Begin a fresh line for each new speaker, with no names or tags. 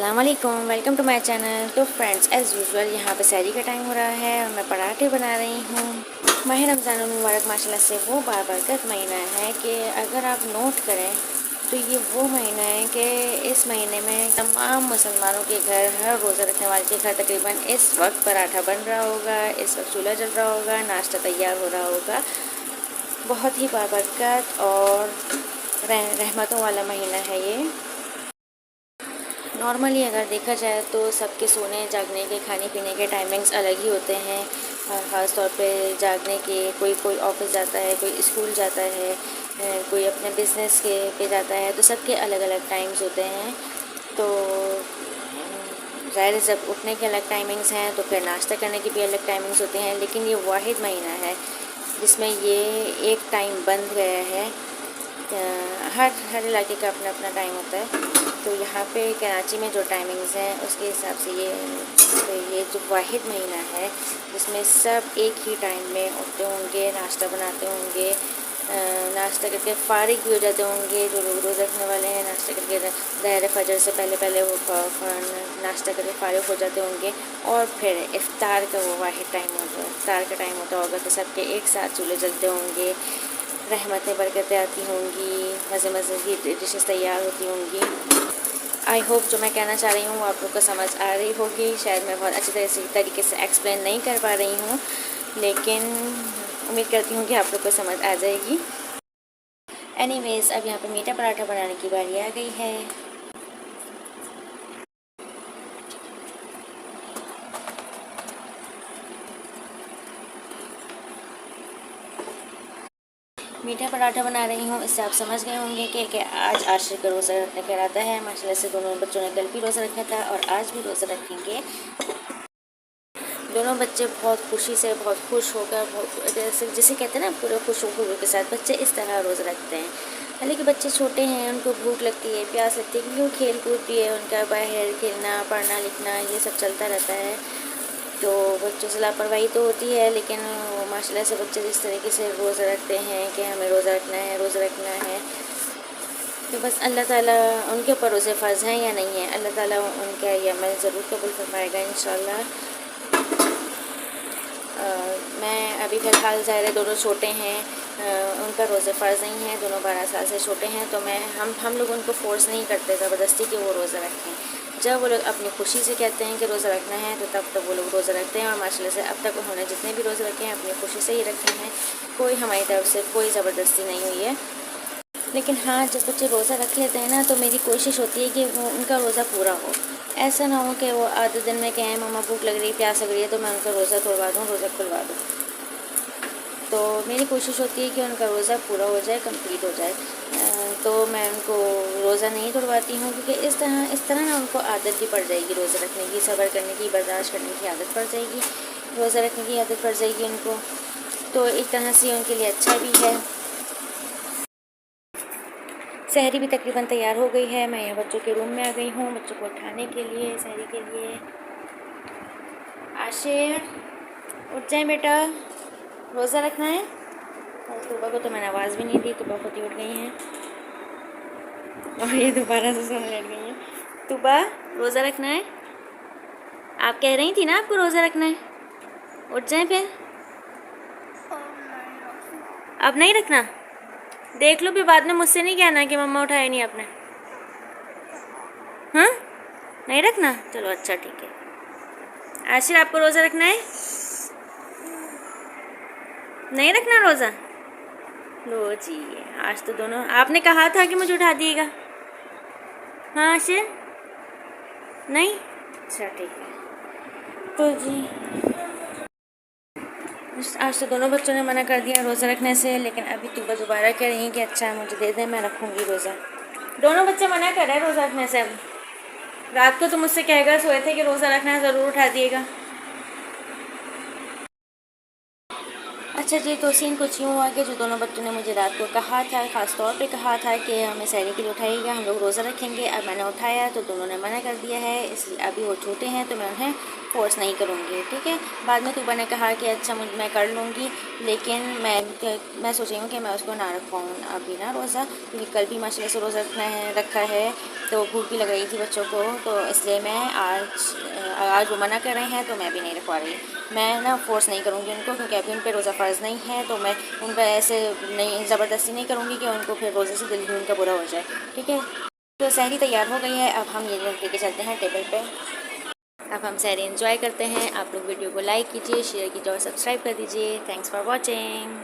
अस्सलाम वालेकुम, welcome to my channel. तो फ्रेंड्स, एज़ यूजुअल यहाँ पे सहरी का टाइम हो रहा है और मैं पराठे बना रही हूँ। माह रमज़ान मुबारक माशाल्लाह से वो बाबरकत महीना है कि अगर आप नोट करें तो ये वो महीना है कि इस महीने में तमाम मुसलमानों के घर, हर रोज़ा रखने वाले के घर तकरीबन इस वक्त पराठा बन रहा होगा, इस वक्त चूल्हा जल रहा होगा, नाश्ता तैयार हो रहा होगा। बहुत ही बाबरकत और रहमतों वाला महीना है ये। नॉर्मली अगर देखा जाए तो सबके सोने जागने के, खाने पीने के टाइमिंग्स अलग ही होते हैं। ख़ास तौर पे जागने के, कोई ऑफिस जाता है, कोई स्कूल जाता है, कोई अपने बिज़नेस के पे जाता है, तो सबके अलग अलग टाइम्स होते हैं। तो ज़ाहिर है जब उठने के अलग टाइमिंग्स हैं तो फिर नाश्ता करने की भी अलग टाइमिंग्स होते हैं। लेकिन ये वाहिद महीना है जिसमें ये एक टाइम बंद गया है। हर इलाके का अपना अपना टाइम होता है। तो यहाँ पे कराची में जो टाइमिंग्स हैं उसके हिसाब से ये जो वाहिद महीना है जिसमें सब एक ही टाइम में उठते होंगे, नाश्ता बनाते होंगे, नाश्ता करके फ़ारिग भी हो जाते होंगे। जो लोग रोज़ा रखने वाले हैं नाश्ता करके ज़हर फजर से पहले वो नाश्ता करके फ़ारिग हो जाते होंगे। और फिर इफ़्तार का वो वाहिद टाइम होता है, इफ़्तार का टाइम होता होगा तो सबके एक साथ चूल्हे जलते होंगे, रहमतें बरकतें आती होंगी, मज़े मज़े की डिशेस तैयार होती होंगी। आई होप जो मैं कहना चाह रही हूँ वो आप लोग को समझ आ रही होगी। शायद मैं बहुत अच्छी तरीके से एक्सप्लेन नहीं कर पा रही हूँ, लेकिन उम्मीद करती हूँ कि आप लोग को समझ आ जाएगी। एनीवेज़, अब यहाँ पे मीठा पराठा बनाने की बारी आ गई है। मीठा पराठा बना रही हूँ, इससे आप समझ गए होंगे कि आज आशिर का रोज़ा रखने का इरादा है। माशाल्लाह से दोनों बच्चों ने कल भी रोज़ा रखा था और आज भी रोज़ा रखेंगे। दोनों बच्चे बहुत खुशी से, बहुत खुश होकर, जिसे कहते हैं ना पूरे खुश होकर के साथ बच्चे इस तरह रोज़ रखते हैं। हालांकि बच्चे छोटे हैं, उनको भूख लगती है, प्यास लगती है, क्योंकि वो खेल कूद भी है, उनका बाहर खेलना, पढ़ना लिखना ये सब चलता रहता है। तो बच्चों से लापरवाही तो होती है, लेकिन माशाल्लाह से बच्चे जिस तरीके से रोज़ा रखते हैं कि हमें रोज़ा रखना है, रोज़ा रखना है, तो बस अल्लाह ताला उनके ऊपर रोज़े फ़र्ज़ हैं या नहीं है, अल्लाह ताला उनका ये अमल ज़रूर कबूल फरमाएगा इंशाल्लाह। मैं अभी फ़िलहाल ज़ाहिर है दोनों छोटे हैं, उनका रोज़े फ़र्ज़ नहीं है, दोनों 12 साल से छोटे हैं। तो हम लोग उनको फ़ोर्स नहीं करते ज़बरदस्ती कि वो रोज़ा रखें। जब वो लोग अपनी खुशी से कहते हैं कि रोज़ा रखना है तो तब तक वो लोग रोज़ा रखते हैं। और माशाल्लाह से अब तक उन्होंने जितने भी रोज़े रखे हैं अपनी खुशी से ही रखे हैं, कोई हमारी तरफ से कोई ज़बरदस्ती नहीं हुई है। लेकिन हाँ, जब बच्चे रोज़ा रख लेते हैं ना तो मेरी कोशिश होती है कि वो उनका रोज़ा पूरा हो। ऐसा ना हो कि वो आधे दिन में कहें मम्मा भूख लग रही है, प्यास लग रही है, तो मैं उनका रोज़ा तोड़वा दूँ, रोज़ा खुलवा दूँ। तो मेरी कोशिश होती है कि उनका रोज़ा पूरा हो जाए, कंप्लीट हो जाए। तो मैं उनको रोज़ा नहीं तोड़वाती हूँ, क्योंकि इस तरह ना उनको आदत भी पड़ जाएगी रोज़ा रखने की, सब्र करने की, बर्दाश्त करने की आदत पड़ जाएगी, रोज़ा रखने की आदत पड़ जाएगी उनको। तो एक तरह से उनके लिए अच्छा भी है। सहरी भी तकरीबन तैयार हो गई है। मैं यहाँ बच्चों के रूम में आ गई हूँ बच्चों को उठाने के लिए, सहरी के लिए। आशिर, उठ जाए बेटा, रोज़ा रखना है। और सुबह को तो मैंने आवाज़ भी नहीं दी, तो खुद ही उठ गई हैं और ये दोबारा से सोने लग गई हैं। तुबा, रोज़ा रखना है। आप कह रही थी ना आपको रोज़ा रखना है, उठ जाए फिर। अब नहीं रखना, देख लो, फिर बाद में मुझसे नहीं कहना कि मम्मा उठाया नहीं आपने। हाँ, नहीं रखना, चलो अच्छा ठीक है। आशिर, आपको रोज़ा रखना है, नहीं रखना रोज़ा। लो जी, आज तो दोनों, आपने कहा था कि मुझे उठा दिएगा। हाँ आशिर, नहीं, अच्छा ठीक है। तो जी, आज तो दोनों बच्चों ने मना कर दिया रोज़ा रखने से, लेकिन अभी तुबा दोबारा कह रही हैं कि अच्छा मुझे दे दें, मैं रखूँगी रोज़ा। दोनों बच्चे मना कर रहे हैं रोज़ा रखने से। अब रात को तो मुझसे कहकर सोए थे कि रोज़ा रखना है, ज़रूर उठा दिएगा। अच्छा जी, तो सीन कुछ यूँ हुआ कि जो दोनों बच्चों ने मुझे रात को कहा था, ख़ास तौर पे कहा था कि हमें सहरी के लिए उठाइएगा, हम लोग रोज़ा रखेंगे। अब मैंने उठाया तो दोनों ने मना कर दिया है, इसलिए अभी वो छोटे हैं तो मैं उन्हें फ़ोर्स नहीं करूँगी, ठीक है। बाद में तूबा ने कहा कि अच्छा मैं कर लूँगी, लेकिन मैं सोच रही हूँ कि मैं उसको ना रखवाऊँ अभी ना रोज़ा, क्योंकि कल भी माशाल्लाह से रोज़ा रखा है, तो भूख भी लग रही थी बच्चों को, तो इसलिए मैं आज वो मना कर रहे हैं तो मैं भी नहीं रखवा रही। मैं ना फ़ोर्स नहीं करूँगी उनको, क्योंकि अभी उन पर रोज़ा फ़र्ज़ नहीं है, तो मैं उन पर ऐसे नहीं ज़बरदस्ती नहीं करूँगी कि उनको फिर रोज़े से दिल भी उनका बुरा हो जाए, ठीक है। तो सहरी तैयार हो गई है, अब हम ये लेके चलते हैं टेबल पे। अब हम सहरी एंजॉय करते हैं। आप लोग वीडियो को लाइक कीजिए, शेयर कीजिए और सब्सक्राइब कर दीजिए। Thanks for watching.